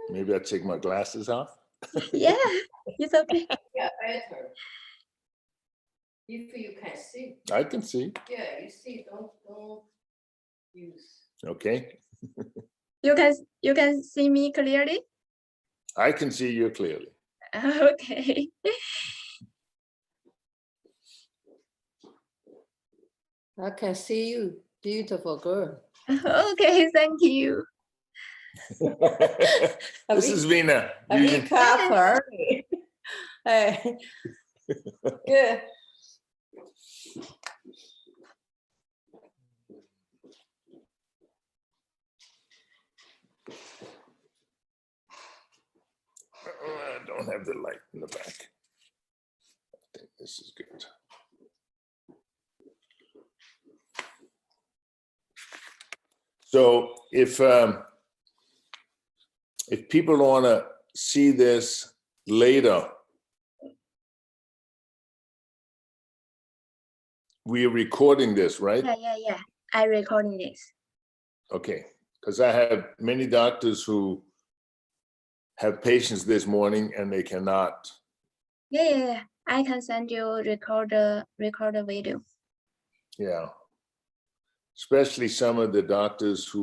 Maybe I'll take my glasses off. Yeah, it's okay. Yeah, better. If you can see. I can see. Yeah, you see, don't use. Okay. You can see me clearly? I can see you clearly. Okay. I can see you, beautiful girl. Okay, thank you. This is Vina. A big clapper. Hey. Good. I don't have the light in the back. I think this is good. So if people want to see this later, we are recording this, right? Yeah. I'm recording this. Okay, because I have many doctors who have patients this morning and they cannot. Yeah. I can send you record the video. Yeah. Especially some of the doctors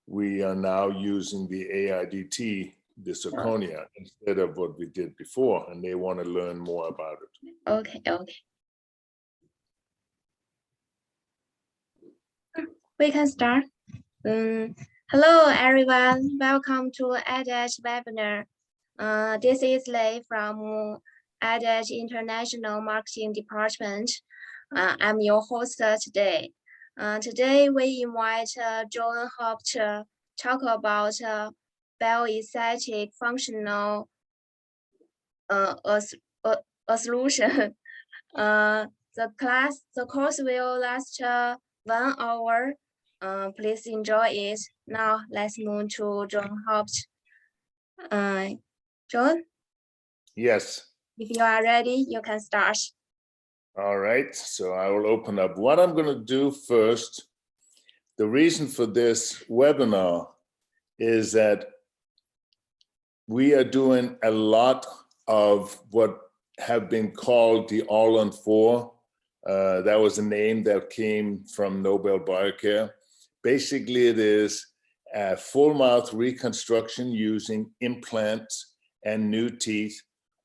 we are now using the AIDT, the zirconia, instead of what we did before, and they want to learn more about it. Okay. We can start. Hello, everyone. Welcome to EdEdge webinar. This is Lei from EdEdge International Marketing Department. I'm your host today. Today, we invite John Hope to talk about bioaesthetic functional a solution. The course will last 1 hour. Please enjoy it. Now let's move to John Hope. John? Yes. If you are ready, you can start. All right, so I will open up. What I'm going to do first, the reason for this webinar is that we are doing a lot of what have been called the all-on-4. That was a name that came from Nobel Biocare. Basically, it is a full mouth reconstruction using implants and new teeth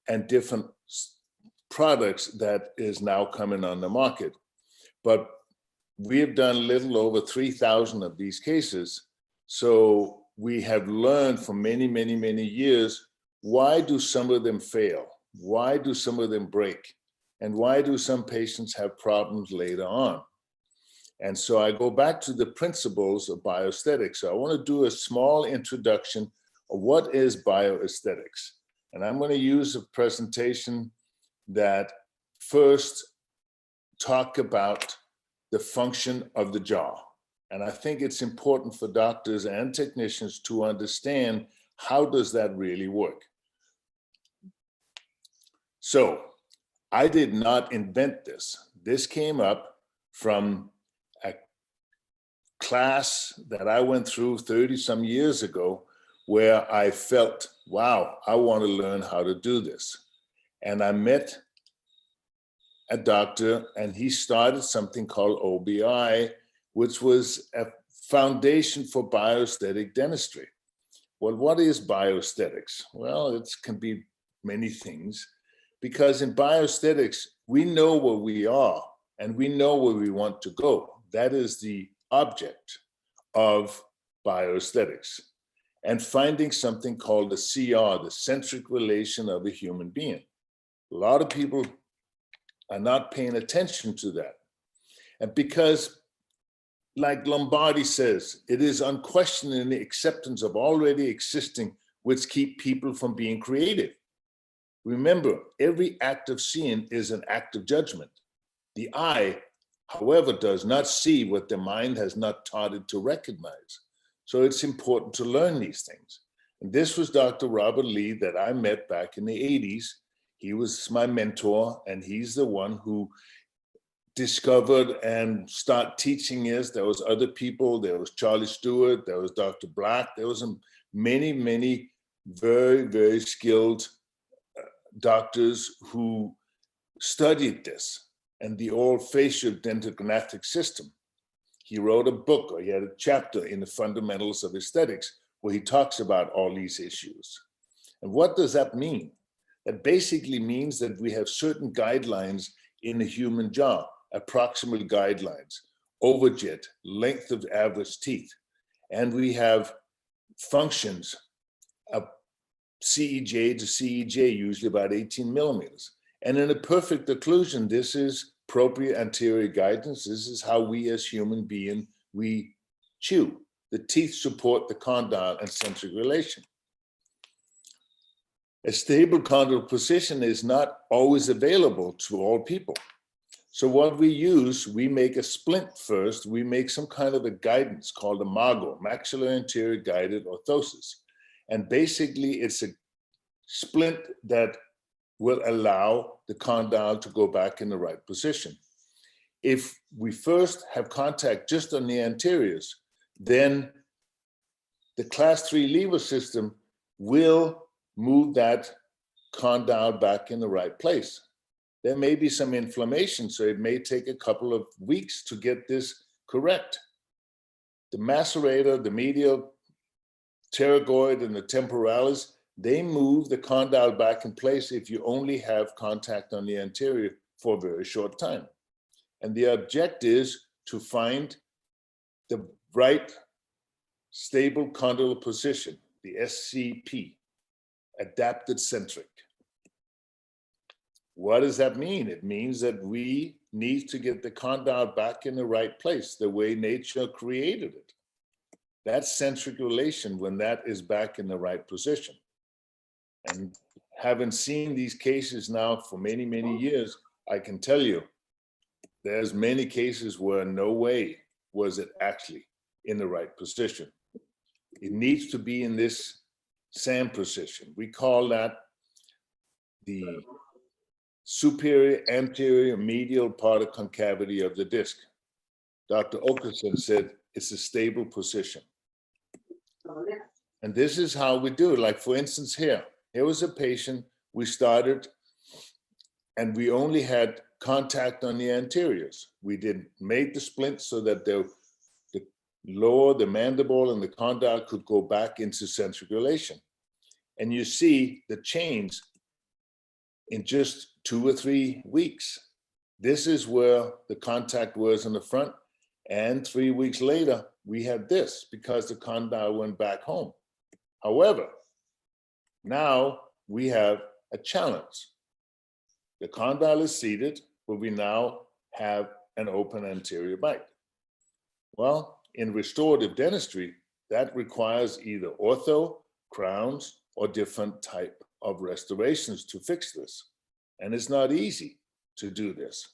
and different products that is now coming on the market. But we have done a little over 3,000 of these cases. So we have learned for many, many, many years, why do some of them fail? Why do some of them break? And why do some patients have problems later on? And so I go back to the principles of bioaesthetics. So I want to do a small introduction of what is bioaesthetics. And I'm going to use a presentation that first talk about the function of the jaw. And I think it's important for doctors and technicians to understand how does that really work. So I did not invent this. This came up from a class that I went through 30 some years ago where I felt, wow, I want to learn how to do this. And I met a doctor and he started something called OBI, which was a foundation for bioaesthetic dentistry. Well, what is bioaesthetics? Well, it can be many things because in bioaesthetics, we know where we are and we know where we want to go. That is the object of bioaesthetics. And finding something called the CR, the centric relation of a human being. A lot of people are not paying attention to that. And because, like Lombardi says, it is unquestioning the acceptance of already existing, which keep people from being creative. Remember, every act of seeing is an act of judgment. The eye, however, does not see what the mind has not taught it to recognize. So it's important to learn these things. And this was Dr. Robert Lee that I met back in the 80s. He was my mentor, and he's the one who discovered and start teaching is there was other people. There was Charlie Stewart, there was Dr. Black, there was many very, very skilled doctors who studied this and the old facial dendrognatic system. He wrote a book, or he had a chapter in the Fundamentals of Aesthetics where he talks about all these issues. And what does that mean? That basically means that we have certain guidelines in the human jaw, approximate guidelines, overjet, length of average teeth. And we have functions of CEJ to CEJ, usually about 18 millimeters. And in a perfect occlusion, this is appropriate anterior guidance. This is how we as human beings, we chew. The teeth support the condyle and centric relation. A stable condyle position is not always available to all people. So what we use, we make a splint first. We make some kind of a guidance called a MAGO, maxillary anterior guided orthosis. And basically it's a splint that will allow the condyle to go back in the right position. If we first have contact just on the anteriors, then the class 3 lever system will move that condyle back in the right place. There may be some inflammation, so it may take a couple of weeks to get this correct. The macerator, the medial pterygoid, and the temporalis, they move the condyle back in place if you only have contact on the anterior for a very short time. And the objective is to find the right stable condylar position, the SCP, adapted centric. What does that mean? It means that we need to get the condyle back in the right place, the way nature created it. That's centric relation when that is back in the right position. And having seen these cases now for many, many years, I can tell you, there's many cases where no way was it actually in the right position. It needs to be in this SAM position. We call that the superior anterior medial part of concavity of the disc. Dr. Okerson said it's a stable position. And this is how we do it. Like for instance, here was a patient we started and we only had contact on the anteriors. We made the splint so that the lower, the mandible and the condyle could go back into centric relation. And you see the change in just 2 or 3 weeks. This is where the contact was in the front. And 3 weeks later, we had this because the condyle went back home. However, now we have a challenge. The condyle is seated, but we now have an open anterior bite. Well, in restorative dentistry, that requires either ortho, crowns, or different type of restorations to fix this. And it's not easy to do this.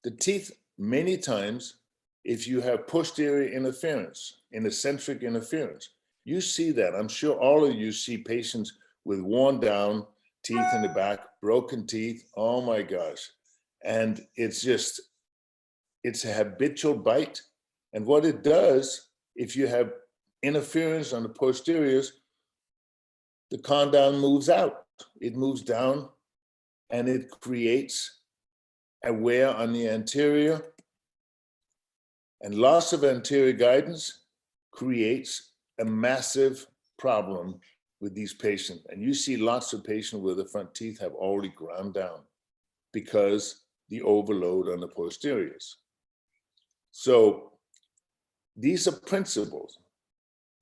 The teeth, many times, if you have posterior interference, eccentric interference, you see that. I'm sure all of you see patients with worn down teeth in the back, broken teeth. Oh my gosh. And it's a habitual bite. And what it does, if you have interference on the posteriors, the condyle moves out. It moves down and it creates a wear on the anterior. And loss of anterior guidance creates a massive problem with these patients. And you see lots of patients where the front teeth have already ground down because the overload on the posteriors. So these are principles.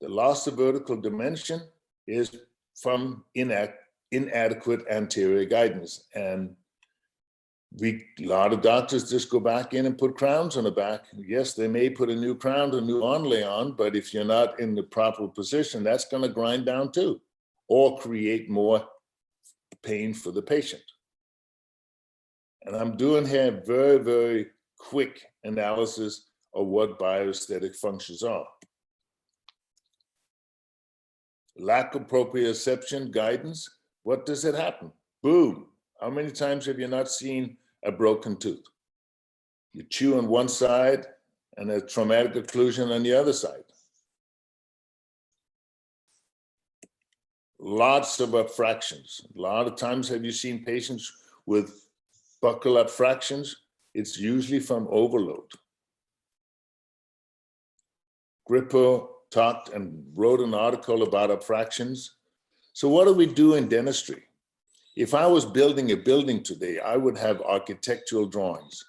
The loss of vertical dimension is from inadequate anterior guidance. And a lot of doctors just go back in and put crowns on the back. Yes, they may put a new crown, a new onlay on, but if you're not in the proper position, that's going to grind down too, or create more pain for the patient. And I'm doing here very, very quick analysis of what bioaesthetic functions are. Lack of proprioception guidance, what does it happen? Boom, How many times have you not seen a broken tooth? You chew on one side and a traumatic occlusion on the other side. Lots of fractions. A lot of times have you seen patients with buccal abfractions? It's usually from overload. Grippo talked and wrote an article about abfractions. So what do we do in dentistry? If I was building a building today, I would have architectural drawings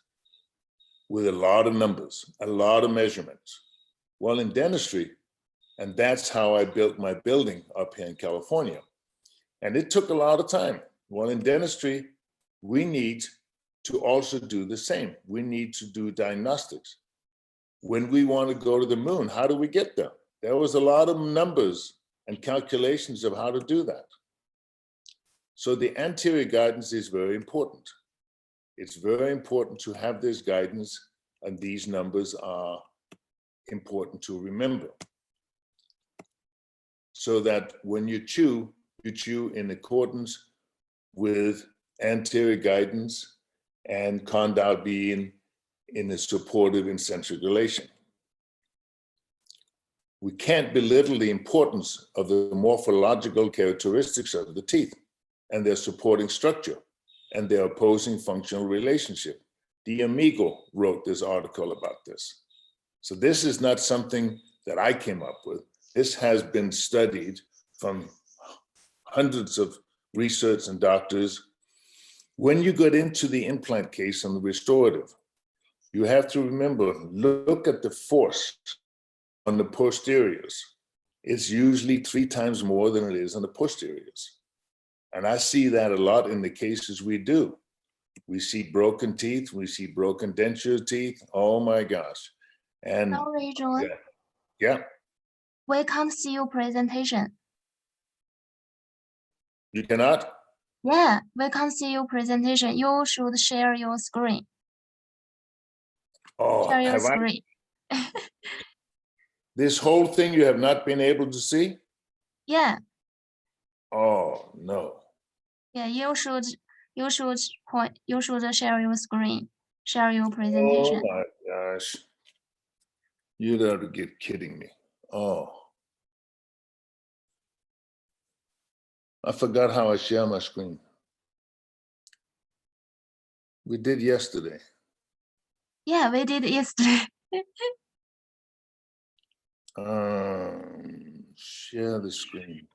with a lot of numbers, a lot of measurements. Well, in dentistry, and that's how I built my building up here in California. And it took a lot of time. Well, in dentistry, we need to also do the same. We need to do diagnostics. When we want to go to the moon, how do we get there? There was a lot of numbers and calculations of how to do that. So the anterior guidance is very important. It's very important to have this guidance, and these numbers are important to remember. So that when you chew in accordance with anterior guidance and condyle being in a supportive and centric relation. We can't belittle the importance of the morphological characteristics of the teeth and their supporting structure and their opposing functional relationship. D'Amico wrote this article about this. So this is not something that I came up with. This has been studied from hundreds of research and doctors. When you get into the implant case and the restorative, you have to remember, look at the force on the posteriors. It's usually 3 times more than it is on the posteriors. And I see that a lot in the cases we do. We see broken teeth, we see broken denture teeth. Oh my gosh. And Sorry, John. yeah. We can't see your presentation. You cannot? Yeah, we can't see your presentation. You should share your screen. Oh, Share your have I? screen. This whole thing you have not been able to see? Yeah, Oh, no. yeah. You should share your screen. Share your presentation. Oh my gosh. You'd have to get kidding me. Oh. I forgot how I share my screen. We did yesterday. Yeah, we did yesterday. Share the screen.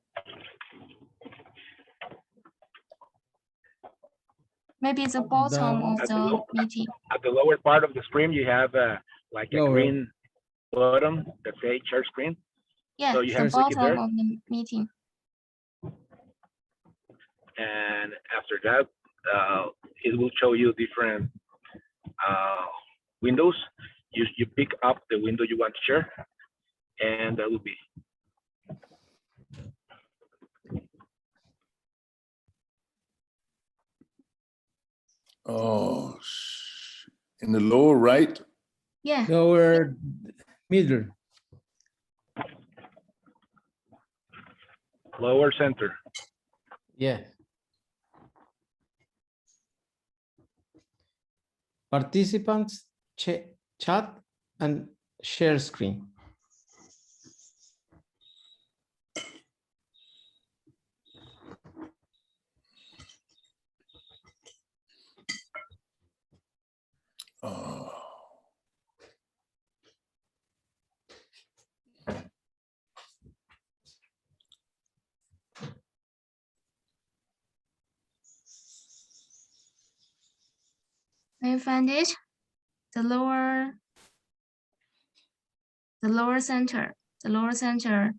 Maybe it's the bottom of the meeting. At the lower part of the screen, you have like a green button that says share screen. Yeah, So you the have to click it there. bottom of the meeting. And after that, it will show you different windows. You pick up the window you want to share, and that will be. Oh, in the lower right? Yeah. Lower middle. Lower center. Yeah. Participants, chat, and share screen. Oh. Can you find it? The lower center. The lower center.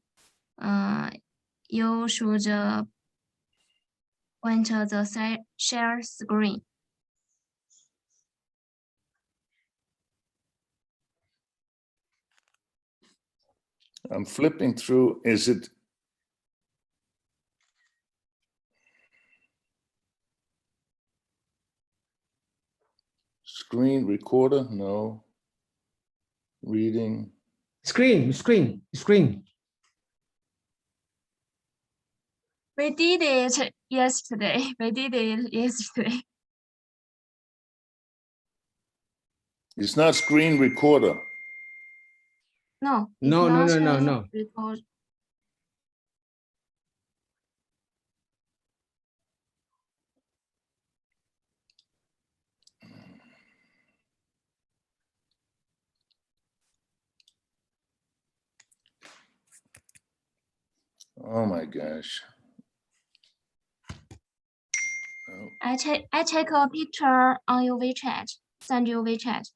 You should point the share screen. I'm flipping through. Is it? Screen recorder? No. Reading. Screen. We did it yesterday. We did it yesterday. It's not screen recorder. No, it's No, no, not no, no, no. record. Oh my gosh. Oh, I take a picture on your WeChat. Send you WeChat.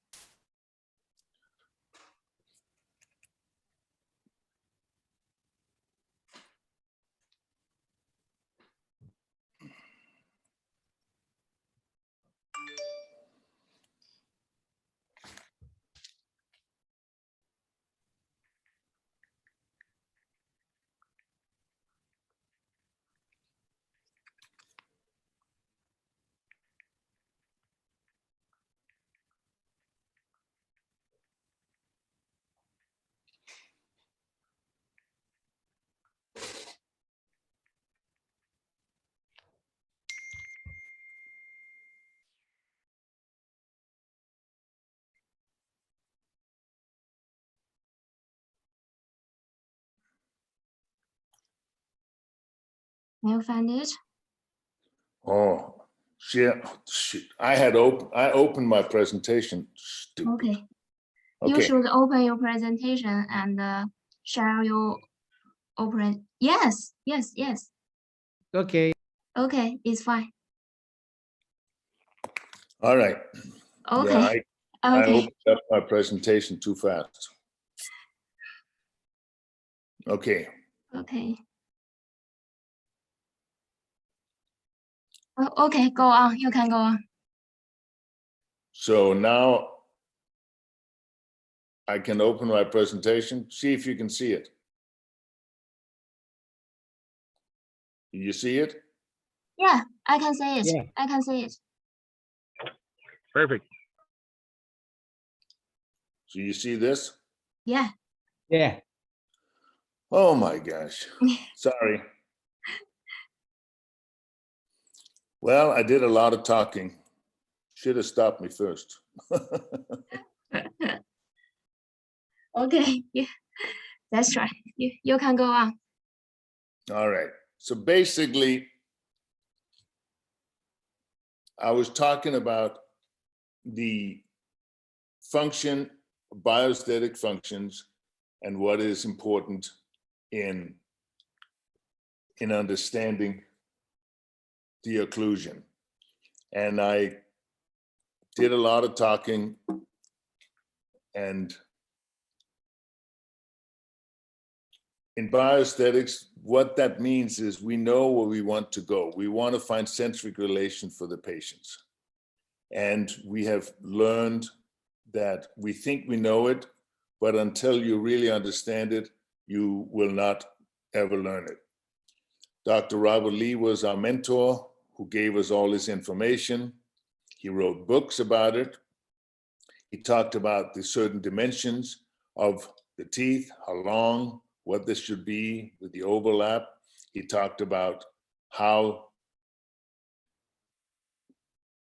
Can you find it? oh shit. I opened my presentation. Stupid. Okay. You Okay. should open your presentation and share your open. Yes, yes, yes. Okay. Okay, it's fine. All right. Okay. Yeah, I Okay. opened up my presentation too fast. Okay. Okay. Okay, go on. You can go on. So now I can open my presentation. See if you can see it. You see it? Yeah, I can see it. Yeah. I can see it. Perfect. So you see this? Yeah. Yeah. Oh my gosh. Sorry. Well, I did a lot of talking. Should have stopped me first. Okay. Yeah. That's right. You can go on. All right. So basically, I was talking about the function, bioaesthetic functions, and what is important in understanding the occlusion. And I did a lot of talking, and in bioaesthetics, what that means is we know where we want to go. We want to find centric relation for the patients. And we have learned that we think we know it, but until you really understand it, you will not ever learn it. Dr. Robert Lee was our mentor who gave us all this information. He wrote books about it. He talked about the certain dimensions of the teeth, how long, what this should be with the overlap. He talked about how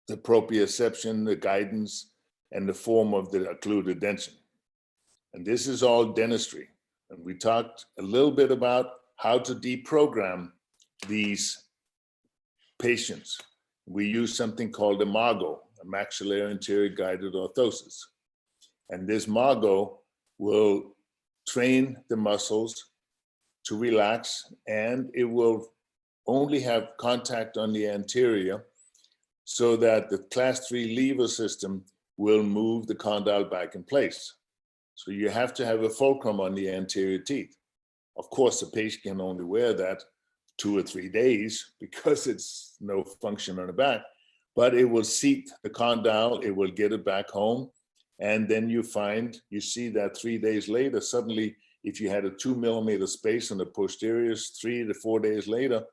the proprioception, the guidance, and the form of the occluded dentin. And this is all dentistry. And we talked a little bit about how to deprogram these patients. We use something called a MAGO, a maxillary anterior guided orthosis. And this MAGO will train the muscles to relax, and it will only have contact on the anterior so that the class 3 lever system will move the condyle back in place. So you have to have a fulcrum on the anterior teeth. Of course, the patient can only wear that 2 or 3 days because it's no function on the back, but it will seat the condyle, it will get it back home. And then you see that 3 days later, suddenly, if you had a 2 millimeter space on the posteriors, 3 to 4 days later,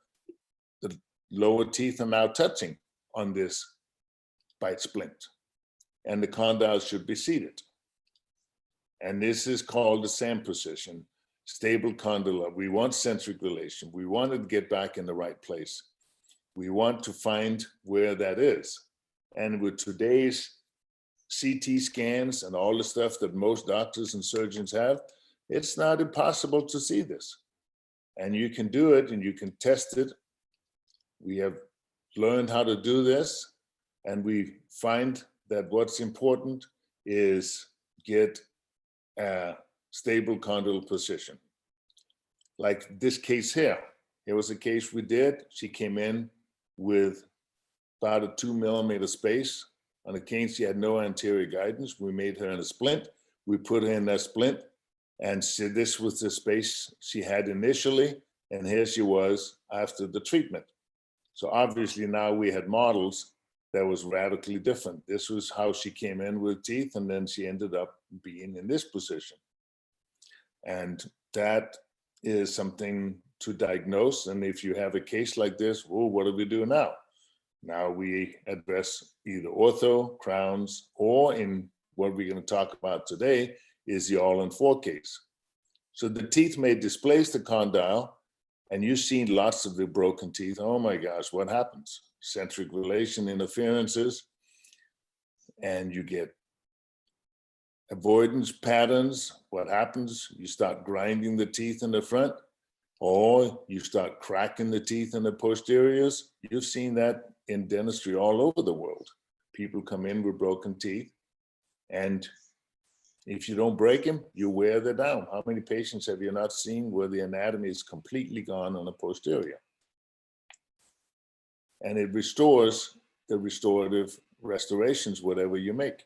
the lower teeth are now touching on this bite splint, and the condyle should be seated. And this is called the SAM position. stable condyle. We want centric relation. We want to get back in the right place. We want to find where that is. And with today's CT scans and all the stuff that most doctors and surgeons have, it's not impossible to see this. And you can do it and you can test it. We have learned how to do this, and we find that what's important is get a stable condyle position. Like this case here. Here was a case we did. She came in with about a 2 millimeter space. On the case, she had no anterior guidance. We made her in a splint. We put her in that splint, and so this was the space she had initially, and here she was after the treatment. So obviously now we had models that was radically different. This was how she came in with teeth, and then she ended up being in this position. And that is something to diagnose. And if you have a case like this, well, what do we do now? Now we address either ortho, crowns, or in what we're going to talk about today is the all-in-4 case. So the teeth may displace the condyle, and you've seen lots of the broken teeth. Oh my gosh, what happens? Centric relation interferences, and you get avoidance patterns. What happens? You start grinding the teeth in the front, or you start cracking the teeth in the posteriors. You've seen that in dentistry all over the world. People come in with broken teeth, and if you don't break them, you wear them down. How many patients have you not seen where the anatomy is completely gone on the posterior? And it restores the restorative restorations, whatever you make,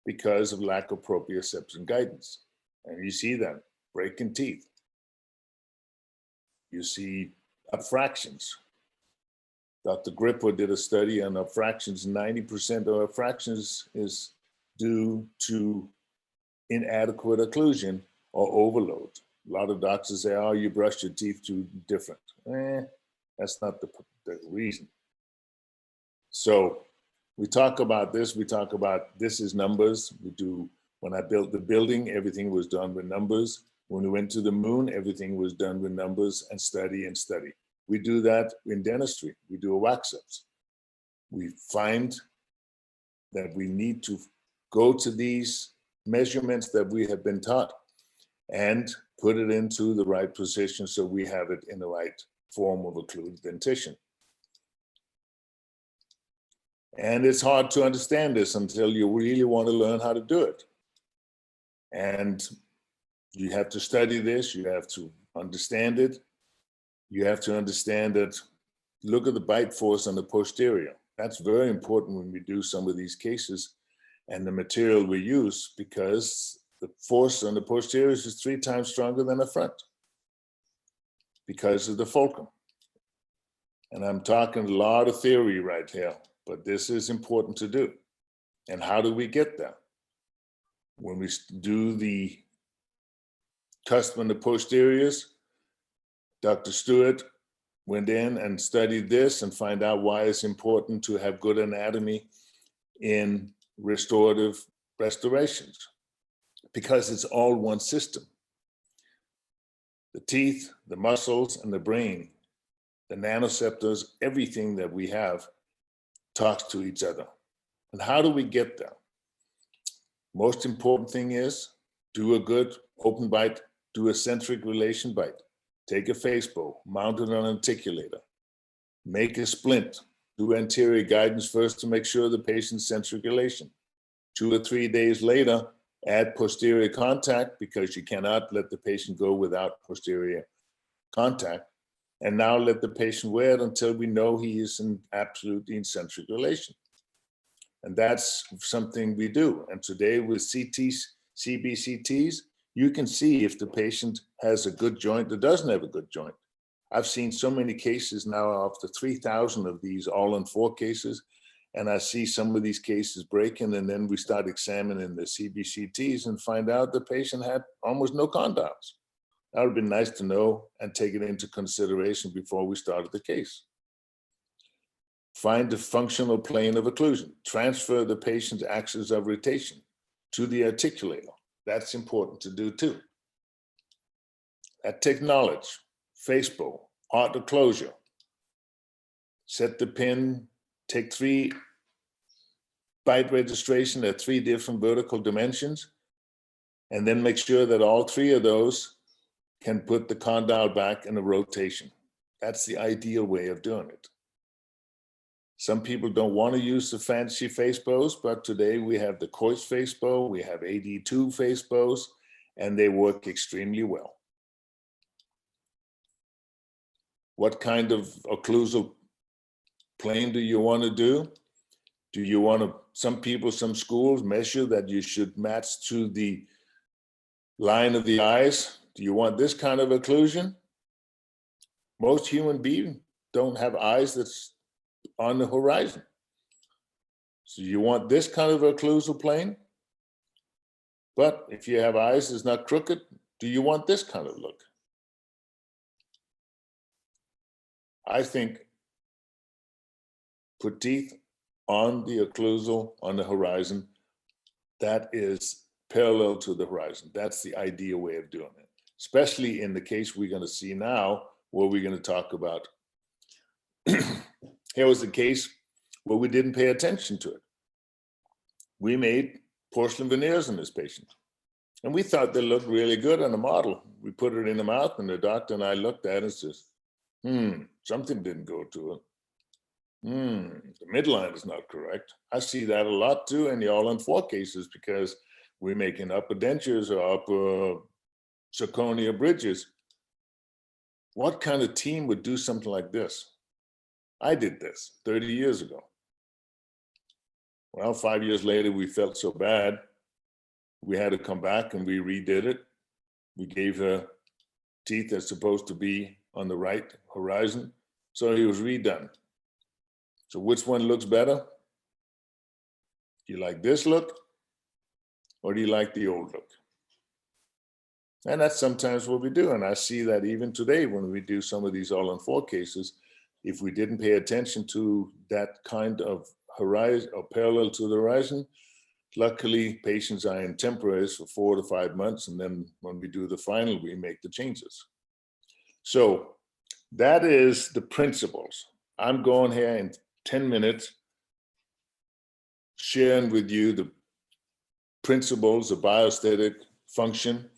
because of lack of proprioception and guidance. And you see them breaking teeth. You see abfractions. Dr. Gripper did a study on abfractions. 90% of abfractions is due to inadequate occlusion or overload. A lot of doctors say, oh, you brush your teeth too different. That's not the reason. So we talk about this, this is numbers. When I built the building, everything was done with numbers. When we went to the moon, everything was done with numbers and study and study. We do that in dentistry. We do a wax-ups. We find that we need to go to these measurements that we have been taught and put it into the right position so we have it in the right form of occluded dentition. And it's hard to understand this until you really want to learn how to do it. And you have to study this, you have to understand it. You have to understand that, look at the bite force on the posterior. That's very important when we do some of these cases and the material we use, because the force on the posterior is 3 times stronger than the front because of the fulcrum. And I'm talking a lot of theory right here, but this is important to do. And how do we get there? When we do the cusp on the posteriors, Dr. Stewart went in and studied this and find out why it's important to have good anatomy in restorative restorations, because it's all one system. The teeth, the muscles, and the brain, the nanoceptors, everything that we have talks to each other. And how do we get there? Most important thing is do a good open bite, do a centric relation bite. Take a face bow, mount it on an articulator, make a splint, do anterior guidance first to make sure the patient's centric relation. 2 or 3 days later, add posterior contact, because you cannot let the patient go without posterior contact. And now let the patient wear it until we know he is in absolutely centric relation. And that's something we do. And today with CTs, CBCTs, you can see if the patient has a good joint or doesn't have a good joint. I've seen so many cases now, after 3,000 of these all-in-4 cases, and I see some of these cases breaking, and then we start examining the CBCTs and find out the patient had almost no condyles. That would have been nice to know and take it into consideration before we started the case. Find the functional plane of occlusion. Transfer the patient's axis of rotation to the articulator. That's important to do too. That takes knowledge. Facebook, auto closure. Set the pin, take 3 byte registration at 3 different vertical dimensions, and then make sure that all 3 of those can put the condyle back in a rotation. That's the ideal way of doing it. Some people don't want to use the fancy face bows, but today we have the Cois face bow, we have AD2 face bows, and they work extremely well. What kind of occlusal plane do you want to do? Do you want to, some people, some schools measure that you should match to the line of the eyes. Do you want this kind of occlusion? Most human beings don't have eyes that's on the horizon. So you want this kind of occlusal plane? But if you have eyes that's not crooked, do you want this kind of look? I think put teeth on the occlusal, on the horizon, that is parallel to the horizon. That's the ideal way of doing it, especially in the case we're going to see now, where we're going to talk about. Here was the case where we didn't pay attention to it. We made porcelain veneers in this patient, and we thought they looked really good on the model. We put it in the mouth, and the doctor and I looked at it and says, something didn't go to it. The midline is not correct. I see that a lot too in the all-on-4 cases, because we're making upper dentures or upper zirconia bridges. What kind of team would do something like this? I did this 30 years ago. Well, 5 years later, we felt so bad, we had to come back and we redid it. We gave her teeth that's supposed to be on the right horizon, so it was redone. So which one looks better? Do you like this look, or do you like the old look? And that's sometimes what we do. And I see that even today when we do some of these all-on-4 cases, if we didn't pay attention to that kind of horizon or parallel to the horizon, luckily patients are in temporaries for 4 to 5 months. And then when we do the final, we make the changes. So that is the principles. I'm going here in 10 minutes, sharing with you the principles of bioaesthetic function.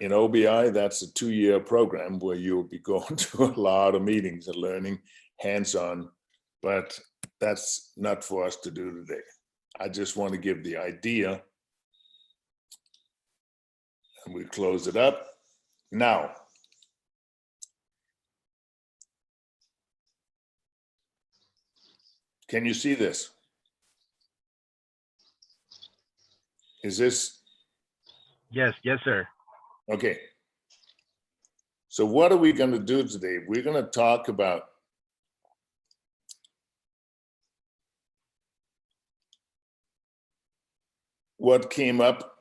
In OBI, that's a 2-year program where you'll be going to a lot of meetings and learning hands-on, but that's not for us to do today. I just want to give the idea, and we close it up. Now, can you see this? Is this? Yes, sir. Okay. So what are we going to do today? We're going to talk about what came up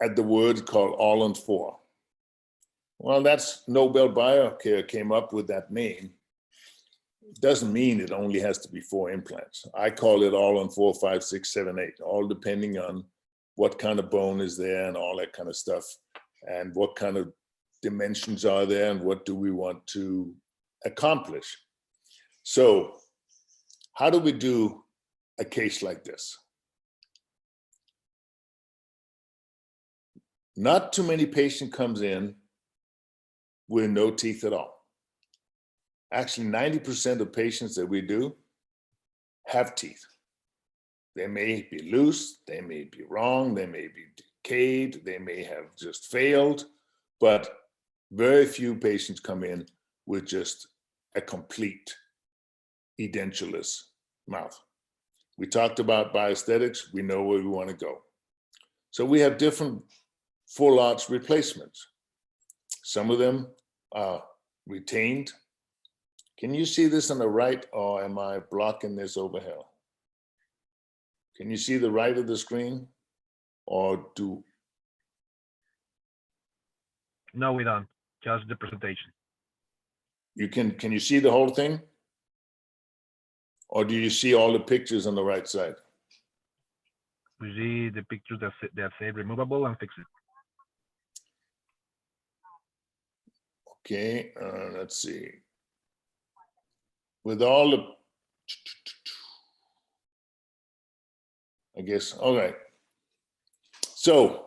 at the word called all-on-4. Well, that's Nobel Biocare came up with that name. It doesn't mean it only has to be 4 implants. I call it all-on-4, 5, 6, 7, 8, all depending on what kind of bone is there and all that kind of stuff, and what kind of dimensions are there and what do we want to accomplish. So how do we do a case like this? Not too many patient comes in with no teeth at all. Actually, 90% of patients that we do have teeth. They may be loose, they may be wrong, they may be decayed, they may have just failed, but very few patients come in with just a complete edentulous mouth. We talked about bioesthetics, we know where we want to go. So we have different full arch replacements. Some of them are retained. Can you see this on the right, or am I blocking this over here? Can you see the right of the screen, or do? No, we don't. Just the presentation. You can you see the whole thing? Or do you see all the pictures on the right side? We see the pictures that say removable and fix it. Okay, let's see. With all the, I guess, all right. So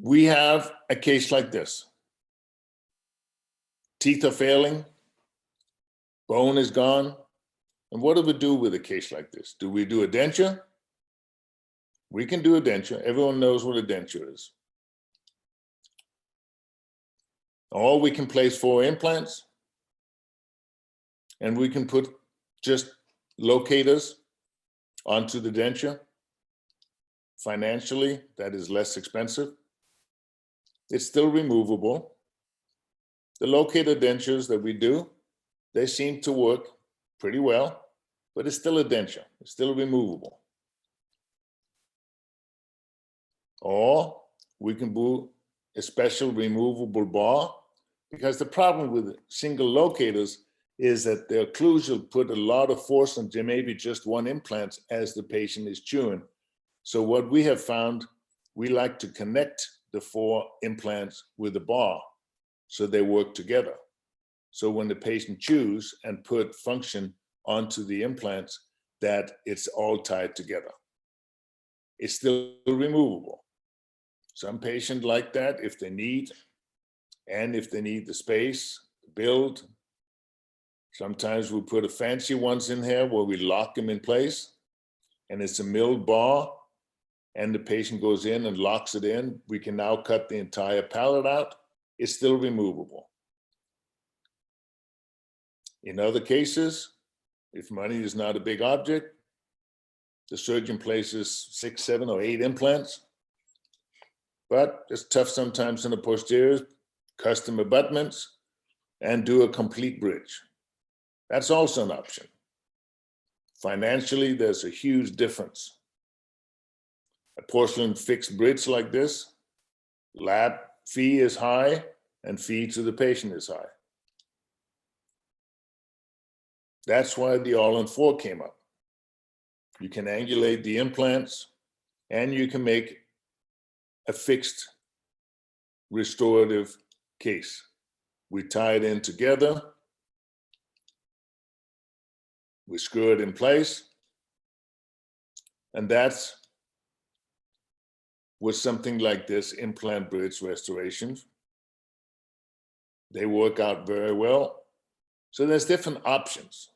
we have a case like this. Teeth are failing, bone is gone. And what do we do with a case like this? Do we do a denture? We can do a denture. Everyone knows what a denture is. Or we can place 4 implants, and we can put just locators onto the denture. Financially, that is less expensive. It's still removable. The locator dentures that we do, they seem to work pretty well, but it's still a denture. It's still removable. Or we can do a special removable bar, because the problem with single locators is that the occlusal put a lot of force on maybe just one implant as the patient is chewing. So what we have found, we like to connect the 4 implants with a bar so they work together. So when the patient chews and put function onto the implants, that it's all tied together. It's still removable. Some patients like that if they need, and if they need the space to build. Sometimes we put a fancy ones in here where we lock them in place, and it's a milled bar, and the patient goes in and locks it in. We can now cut the entire palate out. It's still removable. In other cases, if money is not a big object, the surgeon places 6, 7, or 8 implants, but it's tough sometimes in the posterior, custom abutments, and do a complete bridge. That's also an option. Financially, there's a huge difference. A porcelain fixed bridge like this, lab fee is high and fee to the patient is high. That's why the all-in-4 came up. You can angulate the implants and you can make a fixed restorative case. We tie it in together, we screw it in place, and that's with something like this implant bridge restorations. They work out very well. So there's different options.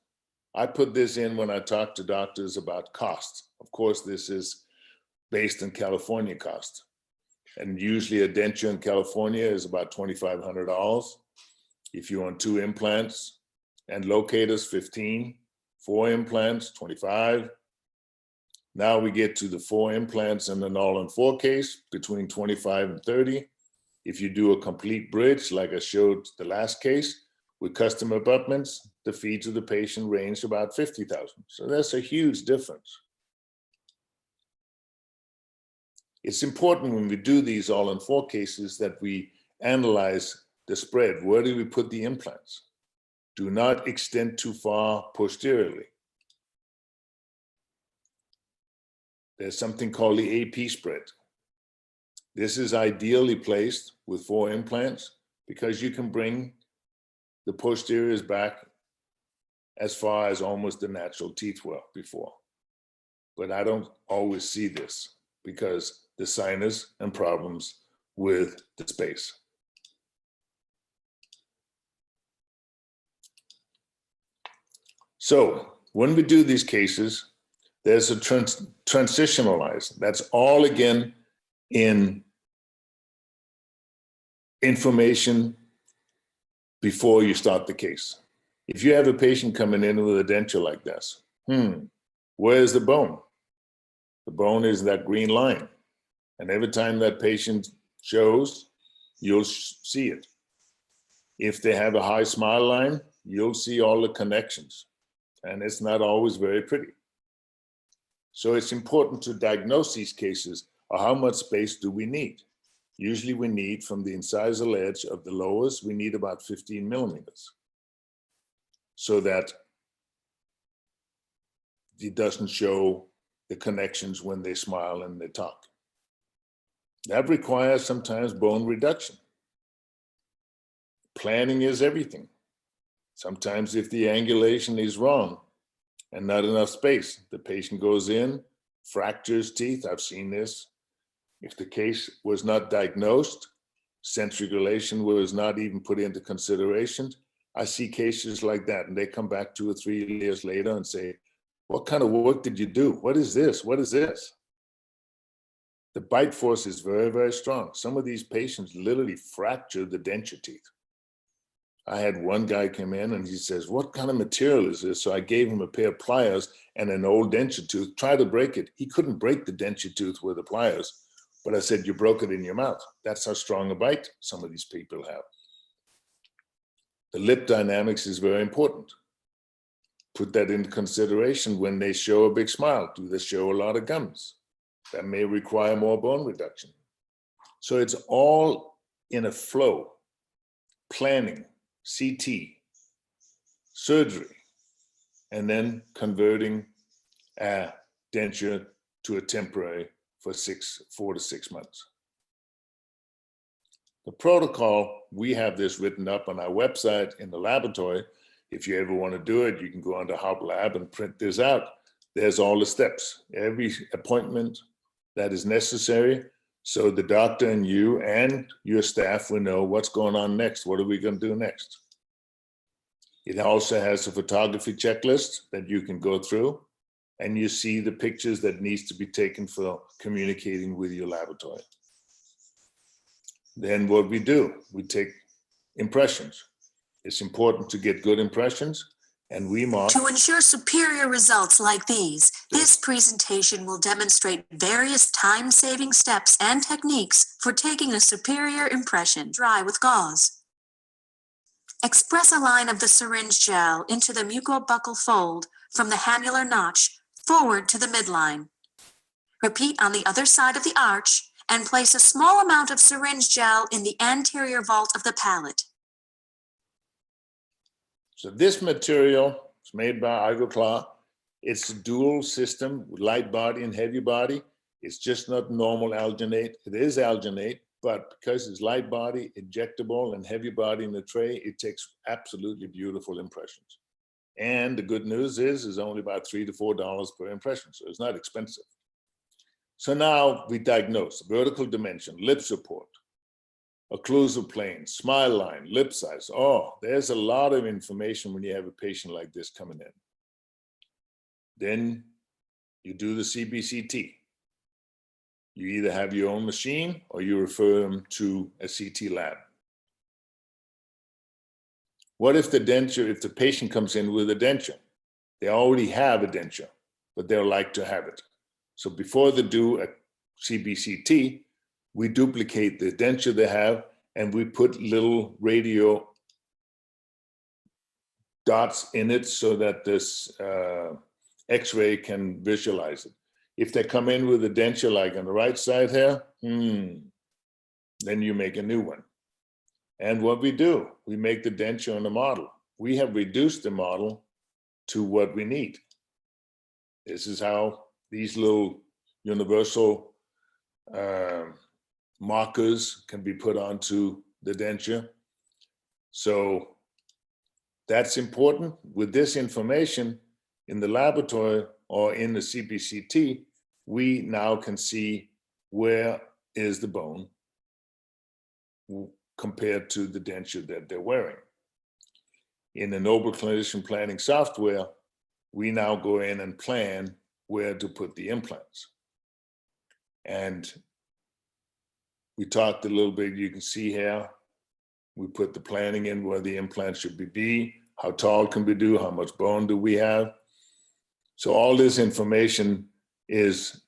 I put this in when I talk to doctors about costs. Of course, this is based on California cost. And usually a denture in California is about $2,500. If you want 2 implants and locators, 15, 4 implants, 25. Now we get to the 4 implants and an all-in-4 case between 25 and 30. If you do a complete bridge, like I showed the last case, with custom abutments, the fee to the patient range about $50,000. So that's a huge difference. It's important when we do these all-in-4 cases that we analyze the spread. Where do we put the implants? Do not extend too far posteriorly. There's something called the AP spread. This is ideally placed with 4 implants because you can bring the posteriors back as far as almost the natural teeth were before. But I don't always see this because the sinus and problems with the space. So when we do these cases, there's a transitionalize. That's all again in information before you start the case. If you have a patient coming in with a denture like this, where's the bone? The bone is that green line. And every time that patient shows, you'll see it. If they have a high smile line, you'll see all the connections. And it's not always very pretty. So it's important to diagnose these cases. Or how much space do we need? Usually we need, from the incisal edge of the lowers, we need about 15 millimeters. So that it doesn't show the connections when they smile and they talk. That requires sometimes bone reduction. planning is everything. Sometimes if the angulation is wrong and not enough space, the patient goes in, fractures teeth. I've seen this. If the case was not diagnosed, centrifugation was not even put into consideration. I see cases like that, and they come back 2 or 3 years later and say, what kind of work did you do? What is this? What is this? The bite force is very, very strong. Some of these patients literally fracture the denture teeth. I had one guy come in and he says, what kind of material is this? So I gave him a pair of pliers and an old denture tooth, try to break it. He couldn't break the denture tooth with the pliers, but I said, you broke it in your mouth. That's how strong a bite some of these people have. The lip dynamics is very important. Put that into consideration when they show a big smile. Do they show a lot of gums? That may require more bone reduction. So it's all in a flow. Planning, CT, surgery, and then converting a denture to a temporary for 4 to 6 months. The protocol, we have this written up on our website in the laboratory. If you ever want to do it, you can go onto Hub Lab and print this out. There's all the steps, every appointment that is necessary. So the doctor and you and your staff will know what's going on next. What are we going to do next? It also has a photography checklist that you can go through, and you see the pictures that needs to be taken for communicating with your laboratory. Then what we do, we take impressions. It's important to get good impressions, and we mark. To ensure superior results like these, this presentation will demonstrate various time-saving steps and techniques for taking a superior impression. Dry with gauze. Express a line of the syringe gel into the mucobuccal fold from the hamular notch forward to the midline. Repeat on the other side of the arch and place a small amount of syringe gel in the anterior vault of the palate. So this material is made by Ivoclar. It's a dual system, light body and heavy body. It's just not normal alginate. It is alginate, but because it's light body, injectable, and heavy body in the tray, it takes absolutely beautiful impressions. And the good news is it's only about $3 to $4 per impression, so it's not expensive. So now we diagnose vertical dimension, lip support, occlusal plane, smile line, lip size. Oh, there's a lot of information when you have a patient like this coming in. Then you do the CBCT. You either have your own machine or you refer them to a CT lab. What if the denture, if the patient comes in with a denture? They already have a denture, but they'll like to have it. So before they do a CBCT, we duplicate the denture they have and we put little radio dots in it so that this X-ray can visualize it. If they come in with a denture like on the right side here, then you make a new one. And what we do, we make the denture on a model. We have reduced the model to what we need. This is how these little universal markers can be put onto the denture. So that's important. With this information in the laboratory or in the CBCT, we now can see where is the bone compared to the denture that they're wearing. In the Noble Clinician Planning software, we now go in and plan where to put the implants. And we talked a little bit, you can see here, we put the planning in where the implant should be, how tall can we do, how much bone do we have. So all this information is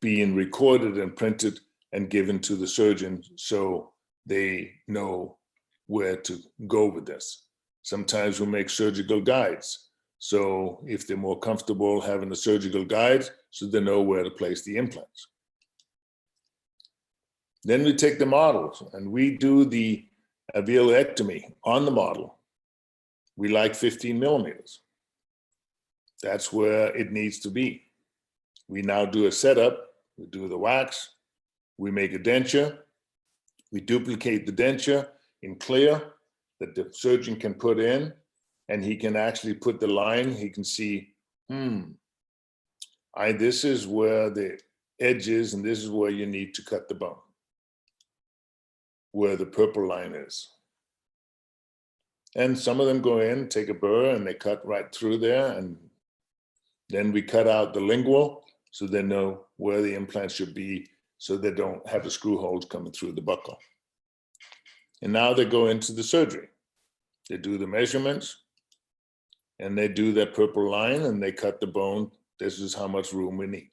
being recorded and printed and given to the surgeon so they know where to go with this. Sometimes we make surgical guides. So if they're more comfortable having a surgical guide, so they know where to place the implants. Then we take the models and we do the alveolectomy on the model. We like 15 millimeters. That's where it needs to be. We now do a setup, we do the wax, we make a denture, we duplicate the denture in clear. that the surgeon can put in, and he can actually put the line. He can see, this is where the edge is, and this is where you need to cut the bone, where the purple line is. And some of them go in, take a burr, and they cut right through there, and then we cut out the lingual so they know where the implant should be, so they don't have the screw holes coming through the buccal. And now they go into the surgery. They do the measurements, and they do that purple line, and they cut the bone. This is how much room we need.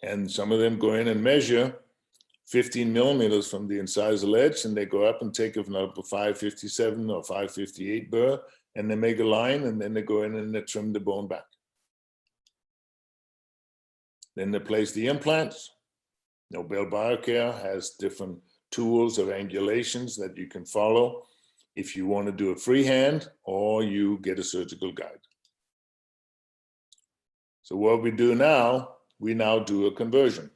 And some of them go in and measure 15 millimeters from the incisal edge, and they go up and take a 557 or 558 burr, and they make a line, and then they go in and they trim the bone back. Then they place the implants. Nobel Biocare has different tools of angulations that you can follow if you want to do it freehand, or you get a surgical guide. So what we do now, we now do a conversion.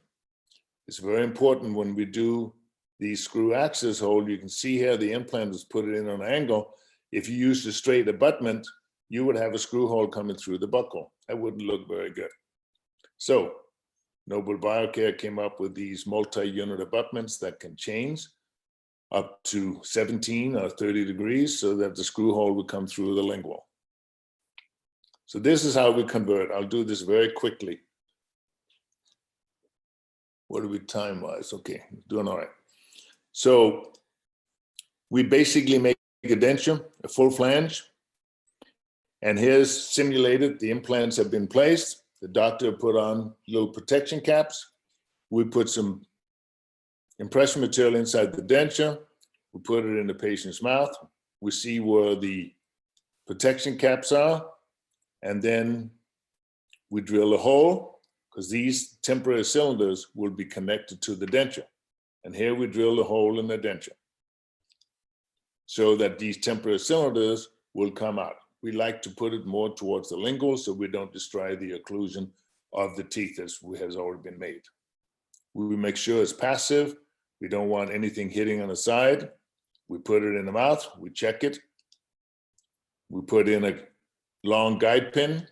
It's very important when we do the screw access hole. You can see here the implant is put in on an angle. If you use the straight abutment, you would have a screw hole coming through the buccal. That wouldn't look very good. So Nobel Biocare came up with these multi-unit abutments that can change up to 17 or 30 degrees so that the screw hole would come through the lingual. So this is how we convert. I'll do this very quickly. What are we time-wise? Okay, doing all right. So we basically make a denture, a full flange, and here's simulated. The implants have been placed. The doctor put on little protection caps. We put some impression material inside the denture. We put it in the patient's mouth. We see where the protection caps are, and then we drill a hole, because these temporary cylinders will be connected to the denture. And here we drill a hole in the denture so that these temporary cylinders will come out. We like to put it more towards the lingual so we don't destroy the occlusion of the teeth as has already been made. We make sure it's passive. We don't want anything hitting on the side. We put it in the mouth, we check it. We put in a long guide pin,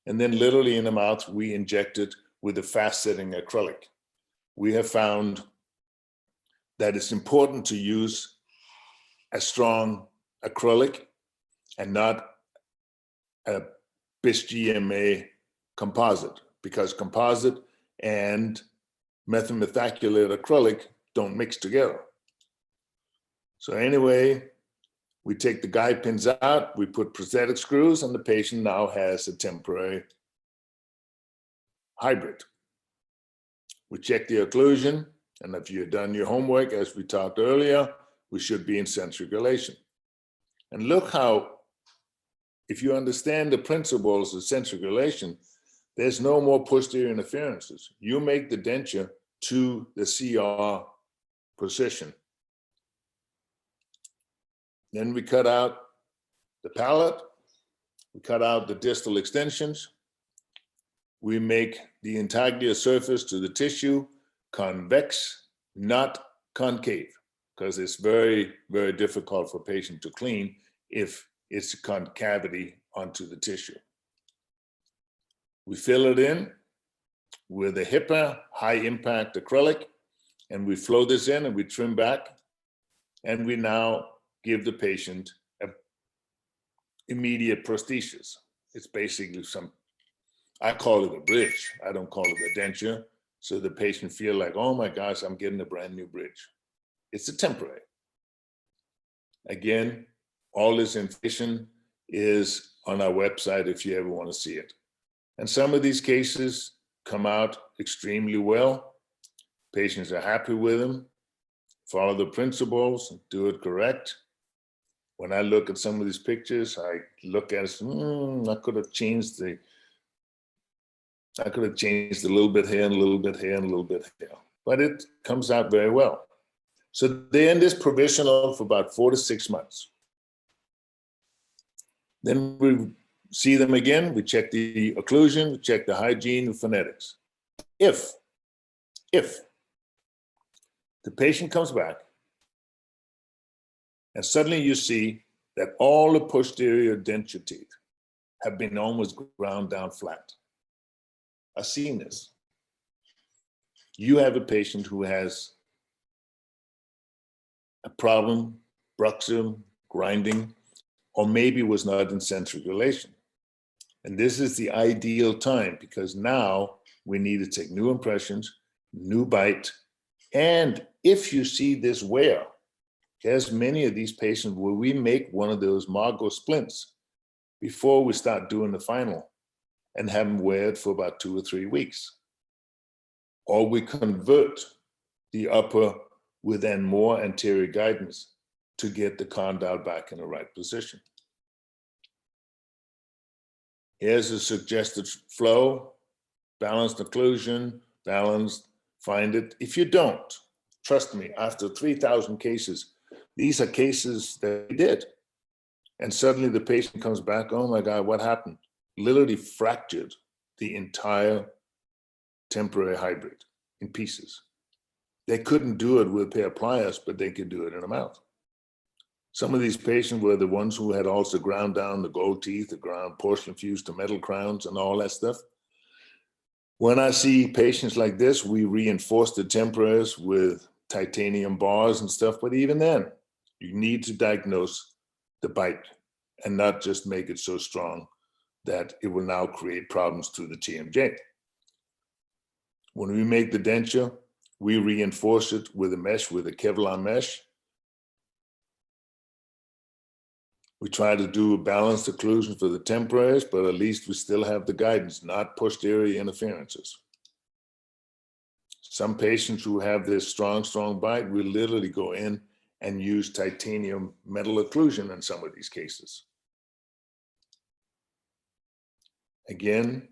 and then literally in the mouth, we inject it with a fast-setting acrylic. We have found that it's important to use a strong acrylic and not a bis-GMA composite, because composite and methylmethacrylate acrylic don't mix together. So anyway, we take the guide pins out, we put prosthetic screws, and the patient now has a temporary hybrid. We check the occlusion, and if you've done your homework, as we talked earlier, we should be in centric relation. And look how, if you understand the principles of centric relation, there's no more posterior interferences. You make the denture to the CR position. Then we cut out the palate, we cut out the distal extensions, we make the intaglio surface to the tissue convex, not concave, because it's very, very difficult for a patient to clean if it's a concavity onto the tissue. We fill it in with a HIPAA, high impact acrylic, and we flow this in and we trim back, and we now give the patient an immediate prosthesis. It's basically I call it a bridge. I don't call it a denture. So the patient feel like, oh my gosh, I'm getting a brand new bridge. It's a temporary. Again, all this information is on our website if you ever want to see it. And some of these cases come out extremely well. Patients are happy with them, follow the principles, do it correct. When I look at some of these pictures, I look at it, I could have changed a little bit here and a little bit here and a little bit here, but it comes out very well. So they're in this provisional for about 4 to 6 months. Then we see them again, we check the occlusion, we check the hygiene and phonetics. If the The patient comes back, and suddenly you see that all the posterior denture teeth have been almost ground down flat. I've seen this. You have a patient who has a problem, bruxism, grinding, or maybe was not in centrifugation. And this is the ideal time because now we need to take new impressions, new bite. And if you see this wear, there's many of these patients where we make one of those Margot splints before we start doing the final and have them wear it for about 2 or 3 weeks. Or we convert the upper with then more anterior guidance to get the condyle back in the right position. Here's a suggested flow, balanced occlusion, balanced, find it. If you don't, trust me, after 3,000 cases, these are cases that we did. And suddenly the patient comes back, oh my God, what happened? Literally fractured the entire temporary hybrid in pieces. They couldn't do it with a pair of pliers, but they could do it in a mouth. Some of these patients were the ones who had also ground down the gold teeth, the ground porcelain fused to metal crowns and all that stuff. When I see patients like this, we reinforce the temporaries with titanium bars and stuff, but even then, you need to diagnose the bite and not just make it so strong that it will now create problems to the TMJ. When we make the denture, we reinforce it with a mesh, with a Kevlar mesh. We try to do a balanced occlusion for the temporaries, but at least we still have the guidance, not posterior interferences. Some patients who have this strong bite, we literally go in and use titanium metal occlusion in some of these cases. Again,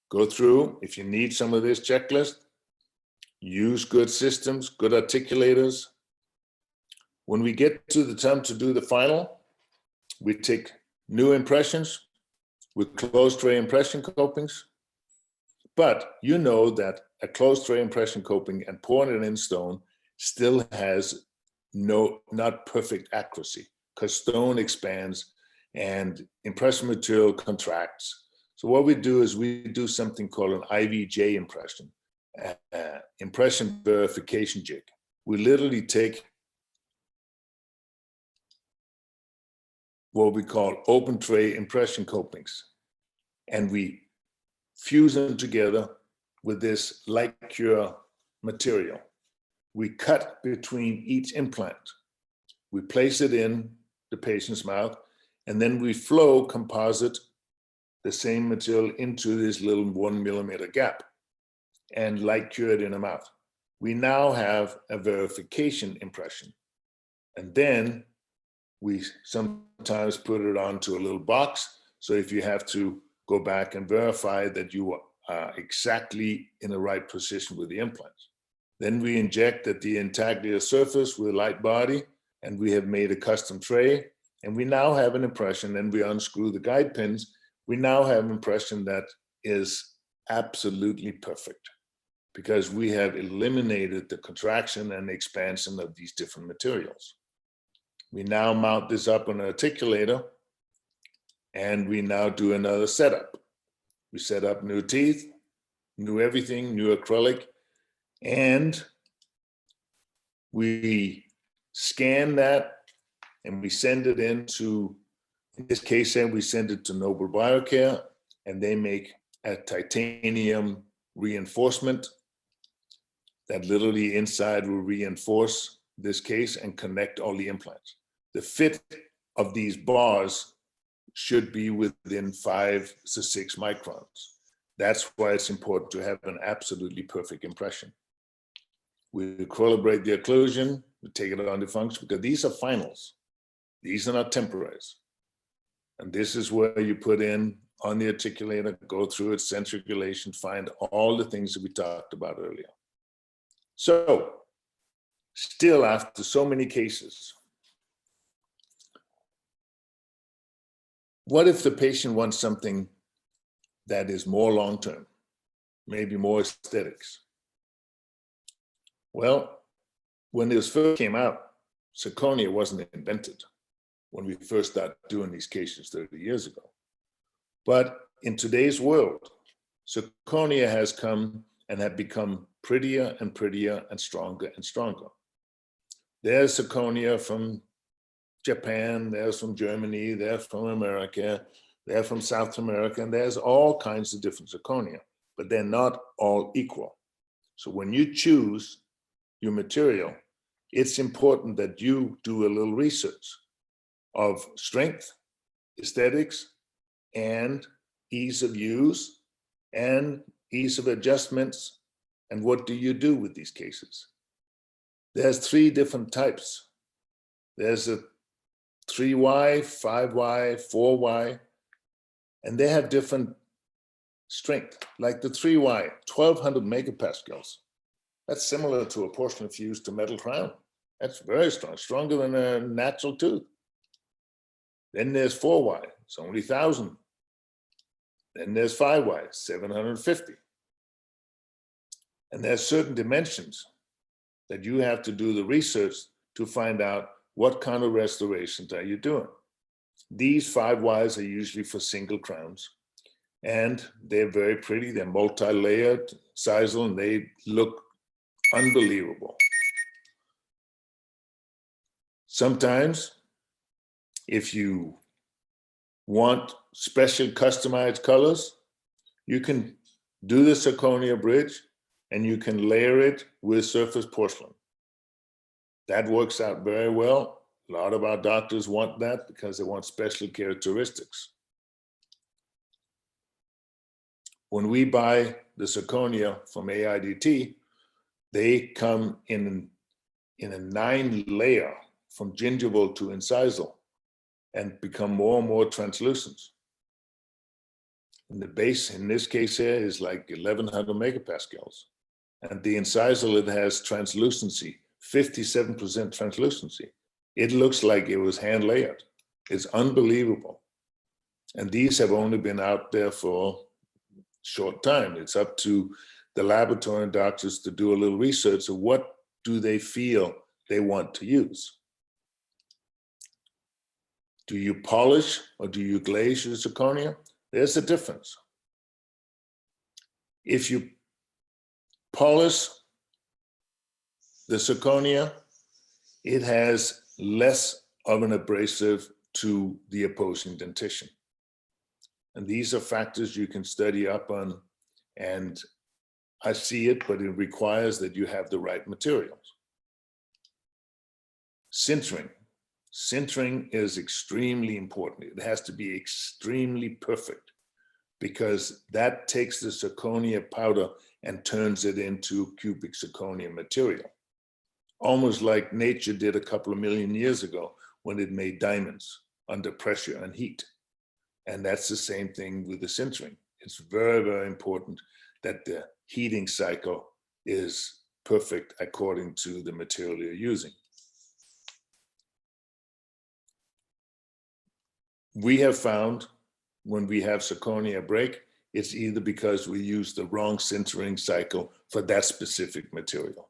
go through, if you need some of this checklist, use good systems, good articulators. When we get to the time to do the final, we take new impressions with closed tray impression copings. But you know that a closed tray impression coping and pouring it in stone still has not perfect accuracy because stone expands and impression material contracts. So what we do is we do something called an IVJ impression, impression verification jig. We literally take what we call open tray impression copings, and we fuse them together with this light cure material. We cut between each implant. We place it in the patient's mouth, and then we flow composite the same material into this little 1 millimeter gap and light cure it in the mouth. We now have a verification impression. And then we sometimes put it onto a little box. So if you have to go back and verify that you are exactly in the right position with the implants. Then we inject at the intaglio surface with a light body, and we have made a custom tray. And we now have an impression, and we unscrew the guide pins. We now have an impression that is absolutely perfect because we have eliminated the contraction and expansion of these different materials. We now mount this up on an articulator, and we now do another setup. We set up new teeth, new everything, new acrylic, and we scan that and we send it into, in this case, we send it to Noble Biocare, and they make a titanium reinforcement that literally inside will reinforce this case and connect all the implants. The fit of these bars should be within 5 to 6 microns. That's why it's important to have an absolutely perfect impression. We equilibrate the occlusion, we take it on the function, because these are finals. These are not temporaries. And this is where you put in on the articulator, go through its centrifugation, find all the things that we talked about earlier. So, still after so many cases, what if the patient wants something that is more long-term, maybe more aesthetics? Well, when this first came out, zirconia wasn't invented when we first started doing these cases 30 years ago. But in today's world, zirconia has come and have become prettier and prettier and stronger and stronger. There's zirconia from Japan, there's from Germany, there's from America, they're from South America, and there's all kinds of different zirconia, but they're not all equal. So when you choose your material, it's important that you do a little research of strength, aesthetics, and ease of use, and ease of adjustments, and what do you do with these cases? There's 3 different types. There's a 3Y, 5Y, 4Y, and they have different strength. Like the 3Y, 1200 megapascals. That's similar to a porcelain fused to metal crown. That's very strong, stronger than a natural tooth. Then there's 4Y, it's only 1000. Then there's 5Y, 750. And there's certain dimensions that you have to do the research to find out what kind of restorations are you doing. These 5Ys are usually for single crowns, and they're very pretty. They're multi-layered, sisal, and they look unbelievable. Sometimes, if you want special customized colors, you can do the zirconia bridge and you can layer it with surface porcelain. That works out very well. A lot of our doctors want that because they want special characteristics. When we buy the zirconia from AIDT, they come in a 9-layer from gingival to incisal and become more and more translucent. And the base in this case here is like 1100 megapascals. And the incisal, it has translucency, 57% translucency. It looks like it was hand layered. It's unbelievable. And these have only been out there for a short time. It's up to the laboratory and doctors to do a little research of what do they feel they want to use. Do you polish or do you glaze your zirconia? There's a difference. If you polish the zirconia, it has less of an abrasive to the opposing dentition. And these are factors you can study up on, and I see it, but it requires that you have the right materials. Sintering. Sintering is extremely important. It has to be extremely perfect because that takes the zirconia powder and turns it into cubic zirconia material. Almost like nature did a couple of million years ago when it made diamonds under pressure and heat. And that's the same thing with the sintering. It's very, very important that the heating cycle is perfect according to the material you're using. We have found when we have zirconia break, it's either because we use the wrong sintering cycle for that specific material.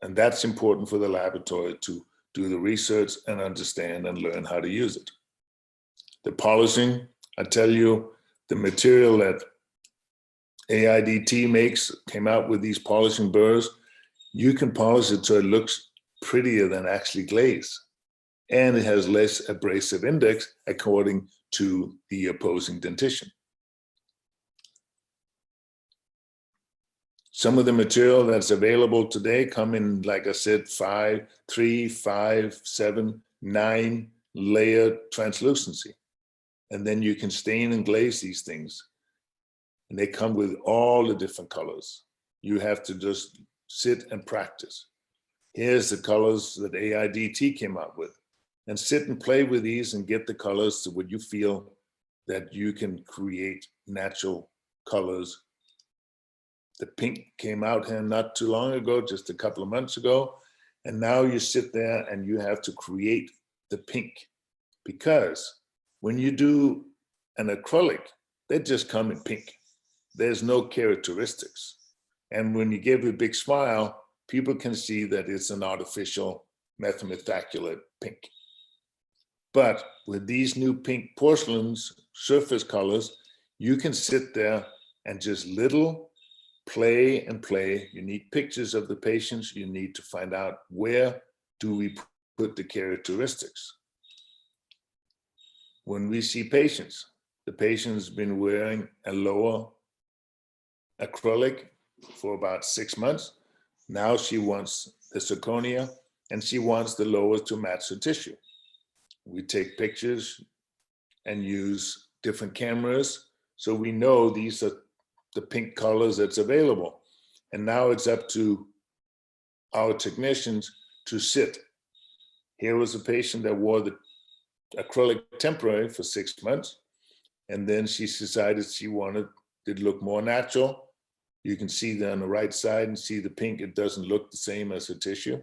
And that's important for the laboratory to do the research and understand and learn how to use it. The polishing, I tell you, the material that AIDT makes, came out with these polishing burrs, you can polish it so it looks prettier than actually glaze. And it has less abrasive index according to the opposing dentition. Some of the material that's available today come in, like I said, 5, 3, 5, 7, 9 layer translucency. And then you can stain and glaze these things. And they come with all the different colors. You have to just sit and practice. Here's the colors that AIDT came up with. And sit and play with these and get the colors to what you feel that you can create natural colors. The pink came out here not too long ago, just a couple of months ago. And now you sit there and you have to create the pink. Because when you do an acrylic, they just come in pink. There's no characteristics. And when you give a big smile, people can see that it's an artificial methylmethacrylate pink. But with these new pink porcelains, surface colors, you can sit there and just little play and play. You need pictures of the patients. You need to find out where do we put the characteristics. When we see patients, the patient's been wearing a lower acrylic for about 6 months. Now she wants the zirconia and she wants the lower to match the tissue. We take pictures and use different cameras so we know these are the pink colors that's available. And now it's up to our technicians to sit. Here was a patient that wore the acrylic temporary for 6 months, and then she decided she wanted it to look more natural. You can see that on the right side and see the pink, it doesn't look the same as the tissue.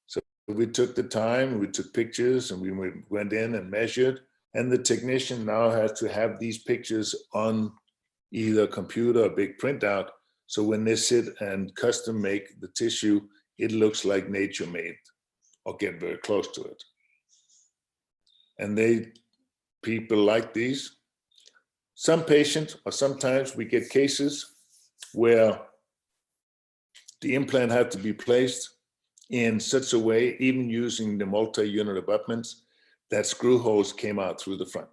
So we took the time, we took pictures, and we went in and measured, and the technician now has to have these pictures on either computer or big printout, so when they sit and custom make the tissue, it looks like nature made or get very close to it. And people like these. Some patients, or sometimes we get cases where the implant had to be placed in such a way, even using the multi-unit abutments, that screw holes came out through the front.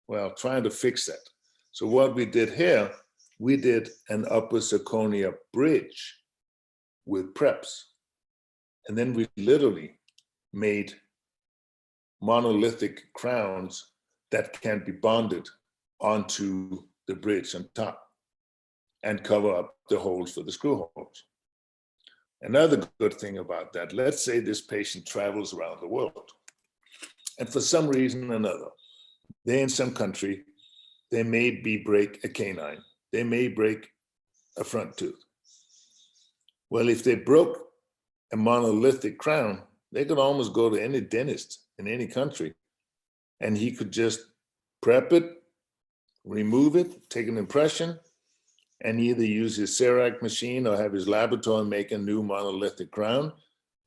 Well, trying to fix that. So what we did here, we did an upper zirconia bridge with preps. And then we literally made monolithic crowns that can be bonded onto the bridge on top and cover up the holes for the screw holes. Another good thing about that, let's say this patient travels around the world, and for some reason or another, they're in some country, they may break a canine, they may break a front tooth. Well, if they broke a monolithic crown, they could almost go to any dentist in any country, and he could just prep it, remove it, take an impression, and either use his CEREC machine or have his laboratory make a new monolithic crown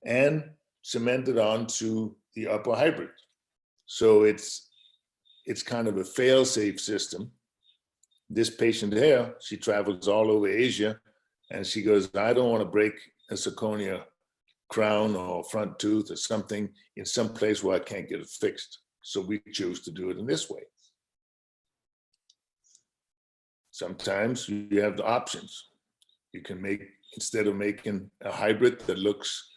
and cement it onto the upper hybrid. So it's kind of a fail-safe system. This patient here, she travels all over Asia, and she goes, I don't want to break a zirconia crown or front tooth or something in some place where I can't get it fixed. So we choose to do it in this way. Sometimes you have the options. You can make, instead of making a hybrid that looks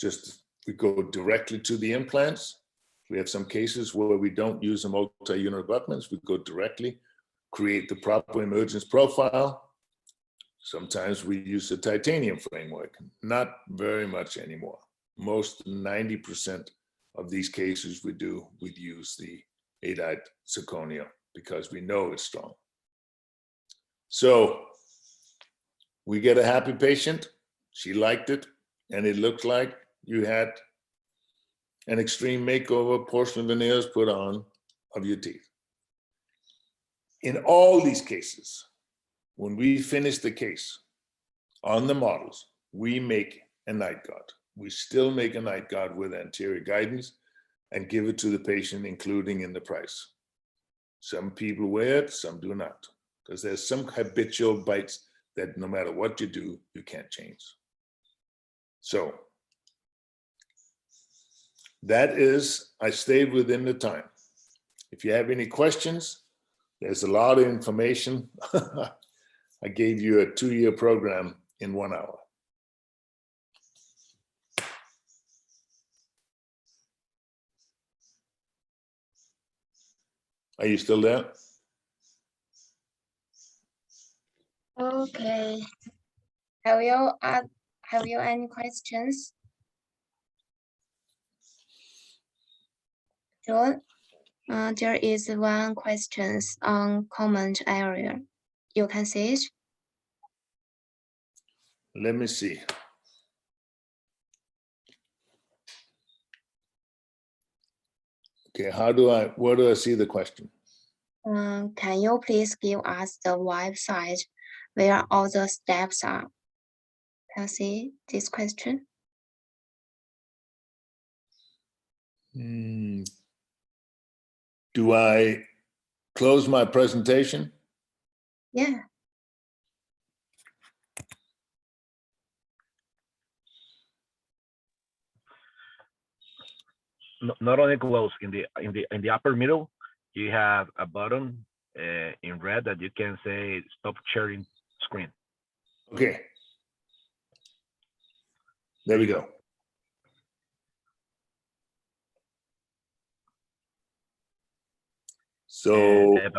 just, we go directly to the implants. We have some cases where we don't use a multi-unit abutments. We go directly, create the proper emergence profile. Sometimes we use the titanium framework, not very much anymore. Most 90% of these cases we'd use the 8-eyed zirconia because we know it's strong. So we get a happy patient, she liked it, and it looked like you had an extreme makeover, porcelain veneers put on of your teeth. In all these cases, when we finish the case on the models, we make a night guard. We still make a night guard with anterior guidance and give it to the patient, including in the price. Some people wear it, some do not, because there's some habitual bites that no matter what you do, you can't change. So that is, I stayed within the time. If you have any questions, there's a lot of information. I gave you a 2-year program in 1 hour. Are you still there? Okay. Have you any questions? John, there is one question on comment area. You can see it. Let me see. Okay, where do I see the question? Can you please give us the website where all the steps are? see this question? Do I close my presentation? Yeah. Not only close, in the upper middle, you have a button in red that you can say stop sharing screen. Okay. There we go. So And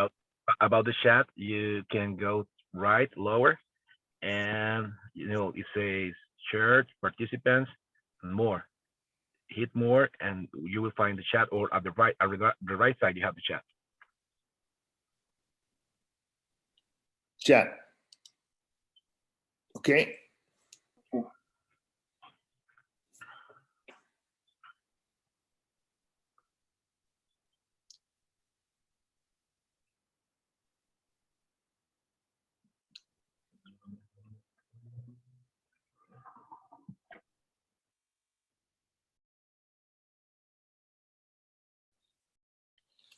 about the chat, you can go right, lower, and it says shared participants and more. Hit more, and you will find the chat, or at the right side, you have the chat. chat. Okay.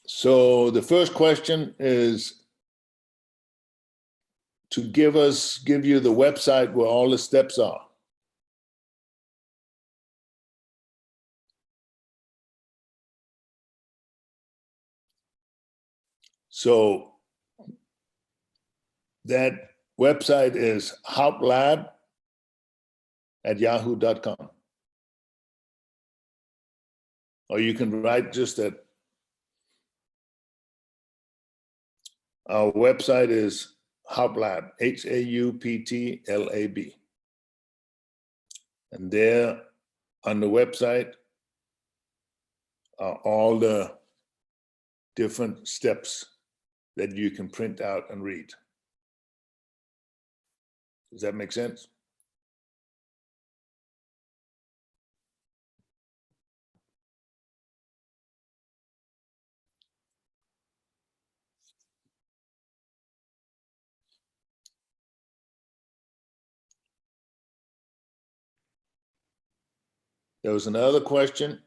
So the first question is to give you the website where all the steps are. So that website is houplab@yahoo.com. Or you can write just that. Our website is Hauplab, HAUPTLAB. And there on the website are all the different steps that you can print out and read. Does that make sense? There was another question.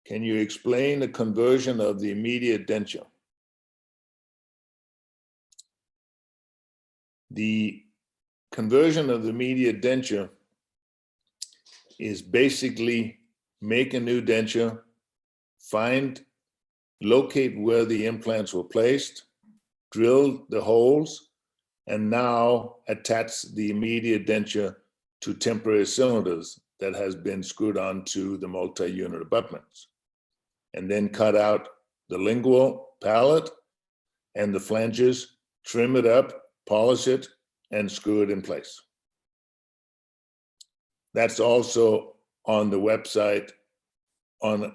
Can you explain the conversion of the immediate denture? The conversion of the immediate denture is basically make a new denture, locate where the implants were placed, drill the holes, and now attach the immediate denture to temporary cylinders that has been screwed onto the multi-unit abutments. And then cut out the lingual palate and the flanges, trim it up, polish it, and screw it in place. That's also on the website.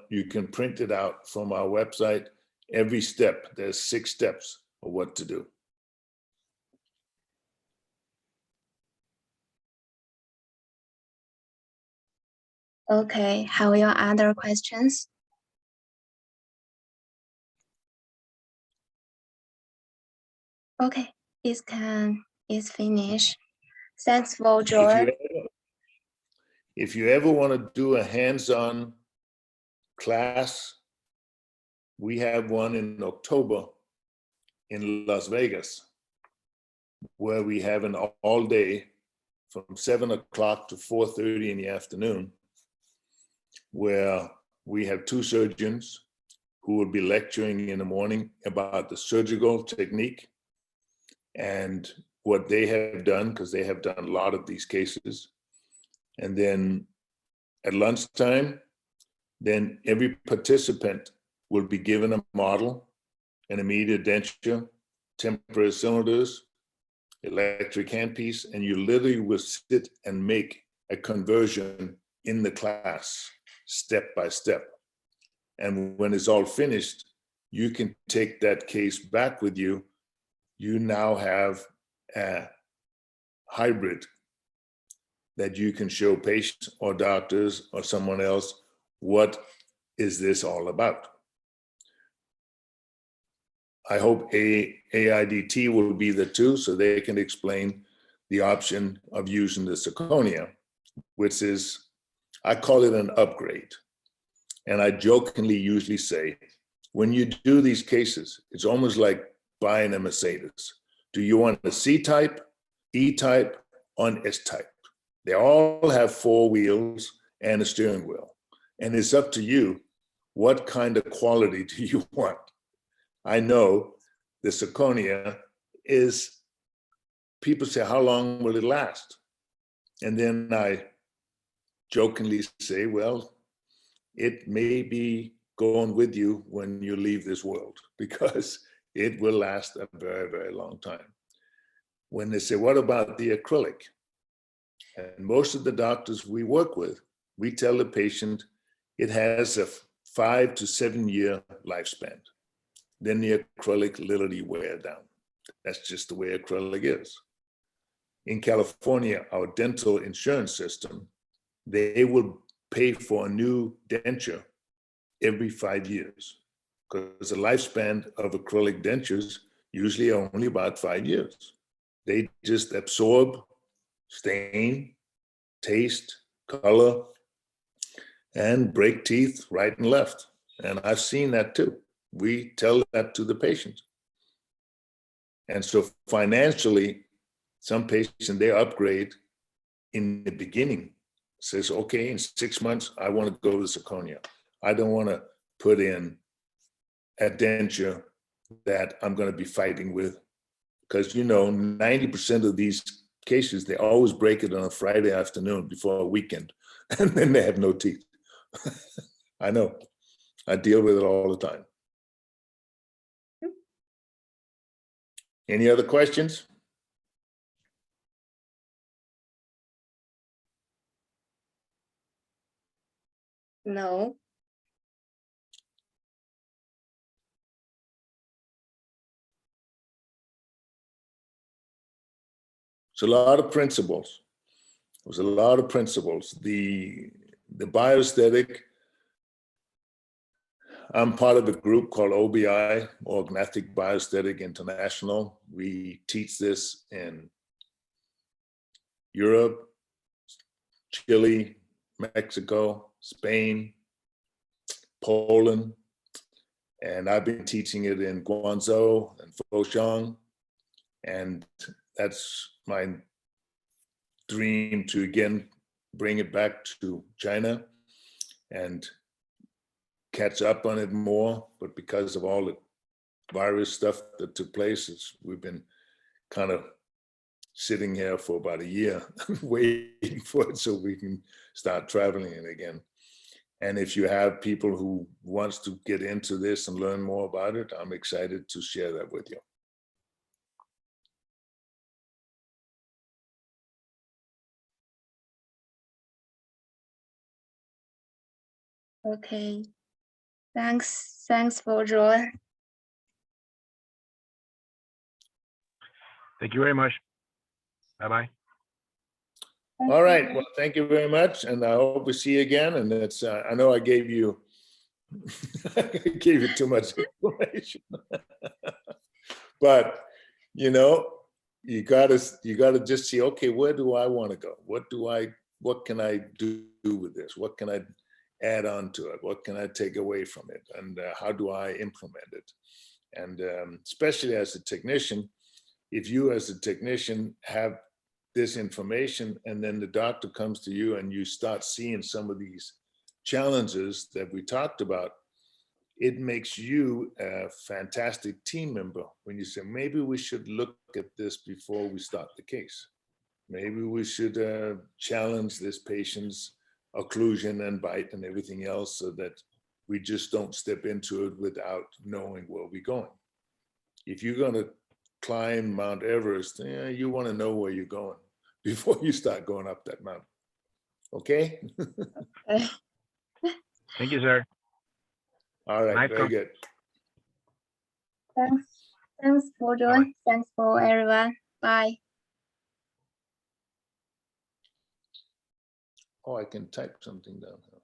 You can print it out from our website. Every step, there's 6 steps of what to do. Okay, have your other questions? Okay, it's finished. Thanks for joining. If you ever want to do a hands-on class, we have one in October in Las Vegas, where we have an all day from 7 o'clock to 4:30 in the afternoon, where we have 2 surgeons who will be lecturing in the morning about the surgical technique and what they have done, because they have done a lot of these cases. And then at lunchtime, then every participant will be given a model, an immediate denture, temporary cylinders, electric handpiece, and you literally will sit and make a conversion in the class, step by step. And when it's all finished, you can take that case back with you. You now have a hybrid that you can show patients or doctors or someone else, what is this all about? I hope AIDT will be there too, so they can explain the option of using the zirconia, which is, I call it an upgrade. And I jokingly usually say, when you do these cases, it's almost like buying a Mercedes. Do you want a C-type, E-type, or an S-type? They all have 4 wheels and a steering wheel. And it's up to you, what kind of quality do you want? I know the zirconia is, people say, how long will it last? And then I jokingly say, well, it may be going with you when you leave this world, because it will last a very, very long time. When they say, what about the acrylic? And most of the doctors we work with, we tell the patient it has a 5 to 7 year lifespan. Then the acrylic literally wears down. That's just the way acrylic is. In California, our dental insurance system, they will pay for a new denture every 5 years, because the lifespan of acrylic dentures usually are only about 5 years. They just absorb, stain, taste, color, and break teeth right and left. And I've seen that too. We tell that to the patient. And so financially, some patients, they upgrade in the beginning. Says, okay, in 6 months, I want to go to zirconia. I don't want to put in a denture that I'm going to be fighting with, because 90% of these cases, they always break it on a Friday afternoon before a weekend, and then they have no teeth. I know, I deal with it all the time. Any other questions? No. It's a lot of principles. There's a lot of principles. The bioaesthetic, I'm part of a group called OBI, Orgnatic Bioesthetic International. We teach this in Europe, Chile, Mexico, Spain, Poland, and I've been teaching it in Guangzhou and Foshan, and that's my dream to again bring it back to China and catch up on it more. But because of all the virus stuff that took place, we've been kind of sitting here for about a year waiting for it so we can start traveling it again. And if you have people who wants to get into this and learn more about it, I'm excited to share that with you. Okay. Thanks for Joel. Thank you very much. Bye-bye. All right, well, thank you very much, and I hope we see you again. And it's, I know I gave you, I gave you too much information, but you gotta just see, okay, where do I want to go? What can I do with this? What can I add on to it? What can I take away from it? And how do I implement it? And especially as a technician, if you as a technician have this information and then the doctor comes to you and you start seeing some of these challenges that we talked about, it makes you a fantastic team member when you say, maybe we should look at this before we start the case. Maybe we should challenge this patient's occlusion and bite and everything else so that we just don't step into it without knowing where we're going. If you're going to climb Mount Everest, you want to know where you're going before you start going up that mountain. Okay? Thank you, sir. All right, Nice very good. Thanks for Joel. Bye-bye. Thanks for everyone. Bye. Oh, I can type something down here.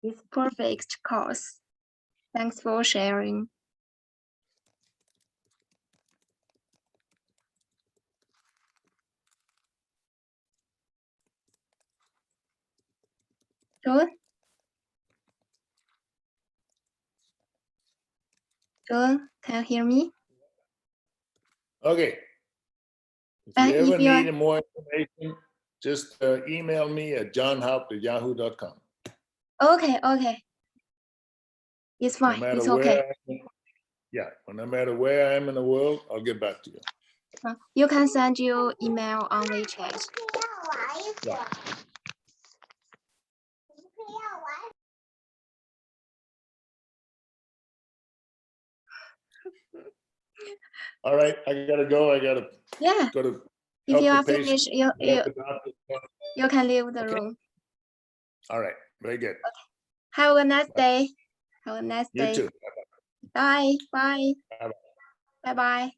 It's perfect course. Thanks for sharing. Good. Good. Can you hear me? Okay. If And you ever if you are- need more information, just email me at johnhaupt@yahoo.com. Okay, okay. It's No fine. matter It's where, okay. no matter where I am in the world, I'll get back to you. You can send your email on WeChat. Yeah. All right, I gotta go. I gotta Yeah. go to If help you the are patient. finished, Help the doctor. you can leave the Okay. room. All right, very good. Have a nice day. Have a nice You day. too. Bye. Bye. Bye-bye. Bye bye.